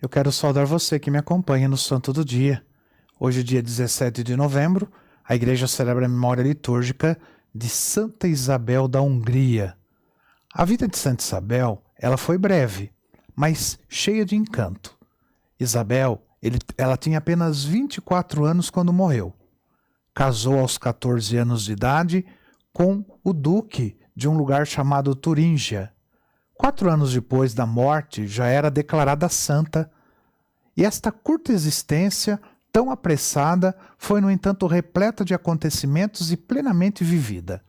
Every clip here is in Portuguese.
Eu quero saudar você que me acompanha no Santo do Dia. Hoje, dia 17 de novembro, a Igreja celebra a memória litúrgica de Santa Isabel da Hungria. A vida de Santa Isabel, ela foi breve, mas cheia de encanto. Isabel, ela tinha apenas 24 anos quando morreu. Casou aos 14 anos de idade com o duque de um lugar chamado Turíngia. 4 anos depois da morte, já era declarada santa. E esta curta existência, tão apressada, foi, no entanto, repleta de acontecimentos e plenamente vivida.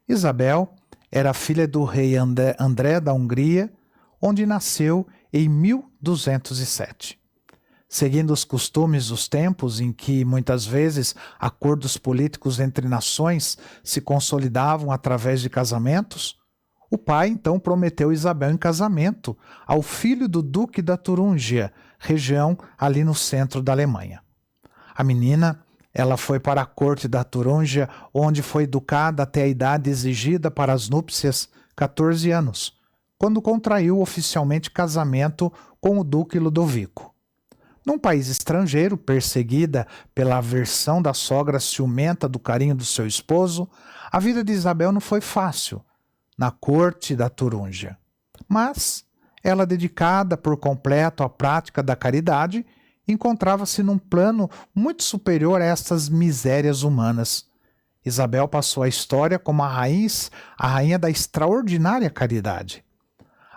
Isabel era filha do rei André da Hungria, onde nasceu em 1207. Seguindo os costumes dos tempos em que, muitas vezes, acordos políticos entre nações se consolidavam através de casamentos, o pai, então, prometeu Isabel em casamento ao filho do duque da Turíngia, região ali no centro da Alemanha. A menina, ela foi para a corte da Turíngia, onde foi educada até a idade exigida para as núpcias, 14 anos, quando contraiu oficialmente casamento com o duque Ludovico. Num país estrangeiro, perseguida pela aversão da sogra ciumenta do carinho do seu esposo, a vida de Isabel não foi fácil na corte da Turíngia. Mas ela, dedicada por completo à prática da caridade, encontrava-se num plano muito superior a estas misérias humanas. Isabel passou a história como a rainha da extraordinária caridade.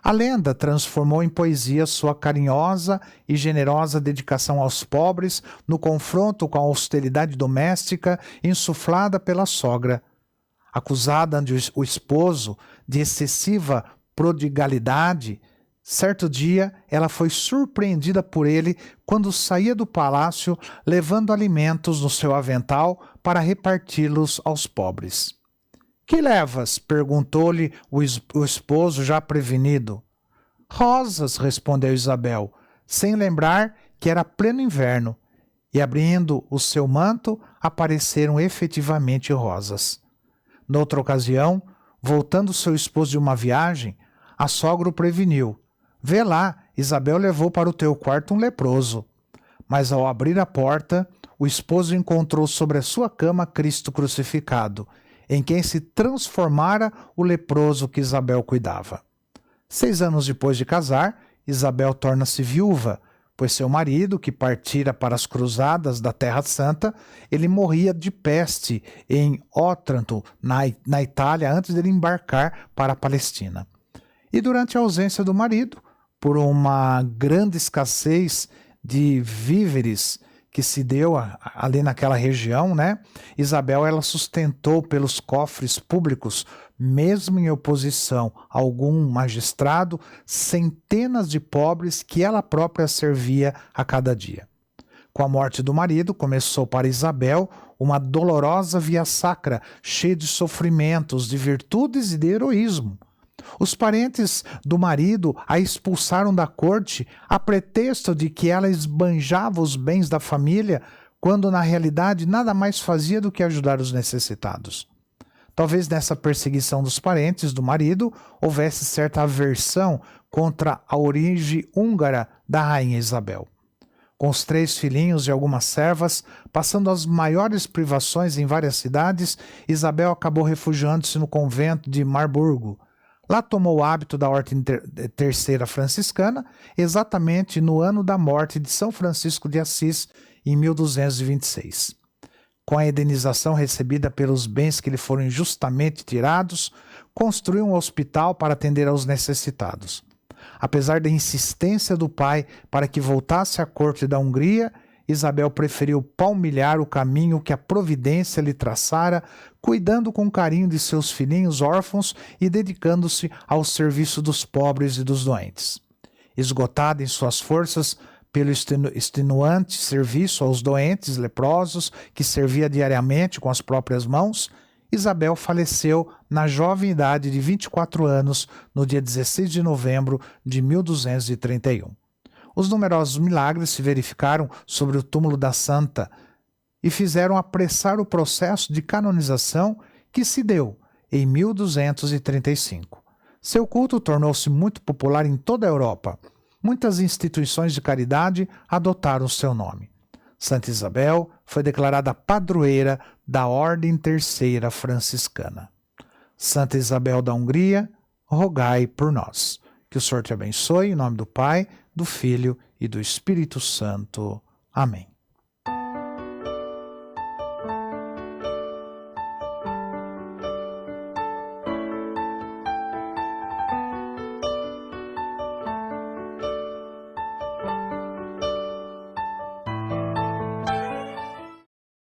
A lenda transformou em poesia sua carinhosa e generosa dedicação aos pobres no confronto com a austeridade doméstica insuflada pela sogra. Acusada ante o esposo de excessiva prodigalidade, certo dia ela foi surpreendida por ele quando saía do palácio levando alimentos no seu avental para reparti-los aos pobres. "Que levas?" perguntou-lhe o esposo já prevenido. "Rosas", respondeu Isabel, sem lembrar que era pleno inverno, e abrindo o seu manto apareceram efetivamente rosas. Noutra ocasião, voltando seu esposo de uma viagem, a sogra o preveniu: "Vê lá, Isabel levou para o teu quarto um leproso." Mas ao abrir a porta, o esposo encontrou sobre a sua cama Cristo crucificado, em quem se transformara o leproso que Isabel cuidava. 6 anos depois de casar, Isabel torna-se viúva, pois seu marido, que partira para as cruzadas da Terra Santa, ele morria de peste em Ótranto, na Itália, antes de ele embarcar para a Palestina. E durante a ausência do marido, por uma grande escassez de víveres que se deu ali naquela região, Isabel, ela sustentou pelos cofres públicos, mesmo em oposição a algum magistrado, centenas de pobres que ela própria servia a cada dia. Com a morte do marido, começou para Isabel uma dolorosa via sacra, cheia de sofrimentos, de virtudes e de heroísmo. Os parentes do marido a expulsaram da corte a pretexto de que ela esbanjava os bens da família, quando na realidade nada mais fazia do que ajudar os necessitados. Talvez nessa perseguição dos parentes do marido houvesse certa aversão contra a origem húngara da rainha Isabel. Com os 3 filhinhos e algumas servas, passando as maiores privações em várias cidades, Isabel acabou refugiando-se no convento de Marburgo. Lá tomou o hábito da Ordem Terceira Franciscana, exatamente no ano da morte de São Francisco de Assis, em 1226. Com a indenização recebida pelos bens que lhe foram injustamente tirados, construiu um hospital para atender aos necessitados. Apesar da insistência do pai para que voltasse à corte da Hungria, Isabel preferiu palmilhar o caminho que a providência lhe traçara, cuidando com carinho de seus filhinhos órfãos e dedicando-se ao serviço dos pobres e dos doentes. Esgotada em suas forças pelo extenuante serviço aos doentes leprosos que servia diariamente com as próprias mãos, Isabel faleceu na jovem idade de 24 anos, no dia 16 de novembro de 1231. Os numerosos milagres se verificaram sobre o túmulo da santa e fizeram apressar o processo de canonização que se deu em 1235. Seu culto tornou-se muito popular em toda a Europa. muitas instituições de caridade adotaram seu nome. Santa Isabel foi declarada padroeira da Ordem Terceira Franciscana. Santa Isabel da Hungria, rogai por nós. Que o Senhor te abençoe, em nome do Pai, do Filho e do Espírito Santo. Amém.